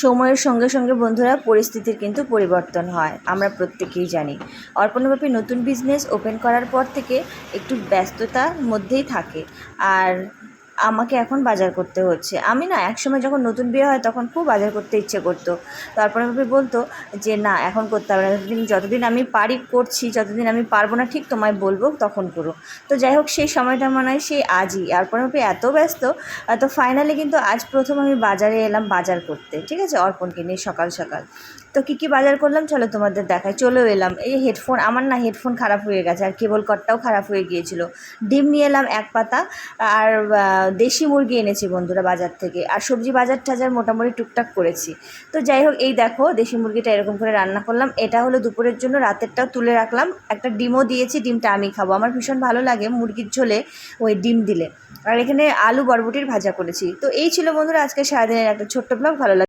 সময়ের সঙ্গে সঙ্গে বন্ধুরা পরিস্থিতির কিন্তু পরিবর্তন হয়, আমরা প্রত্যেকেই জানি। অর্পণবাপী নতুন বিজনেস ওপেন করার পর থেকে একটু ব্যস্ততার মধ্যেই থাকে। আর আমাকে এখন বাজার করতে হচ্ছে। আমি না একসময় যখন নতুন বিয়ে হয় তখন খুব বাজার করতে ইচ্ছে করতো। তো অর্পণবাপী বলতো যে না এখন করতে হবে না, যতদিন আমি পারি করছি, যতদিন আমি পারবো না ঠিক তোমায় বলবো তখন করো। তো যাই হোক, সেই সময়টা মনে হয় সেই আজই। অর্পণবাপী এত ব্যস্ত, তো ফাইনালি কিন্তু আজ প্রথম আমি বাজারে এলাম বাজার করতে, ঠিক আছে, অর্পণকে নিয়ে সকাল সকাল। তো কী বাজার করলাম চলো তোমাদের দেখায়। চলেও এলাম। এই হেডফোন, আমার না হেডফোন খারাপ হয়ে গেছে, আর কেবল কর্ডটাও খারাপ হয়ে গিয়েছিল। ডিম নিয়ে এলাম এক পাতা, আর দেশি মুরগি এনেছি বন্ধুরা বাজার থেকে, আর সবজি বাজার টাজার মোটামুটি টুকটাক করেছি। তো যাই হোক, এই দেখো দেশি মুরগিটা এরকম করে রান্না করলাম। এটা হলো দুপুরের জন্য, রাতেরটাও তুলে রাখলাম। একটা ডিমও দিয়েছি, ডিমটা আমি খাবো, আমার ভীষণ ভালো লাগে মুরগির ঝোলে ওই ডিম দিলে। আর এখানে আলু বরবটির ভাজা করেছি। তো এই ছিল বন্ধুরা আজকে সারাদিনের একটা ছোট্ট ব্লগ। ভালো লাগে।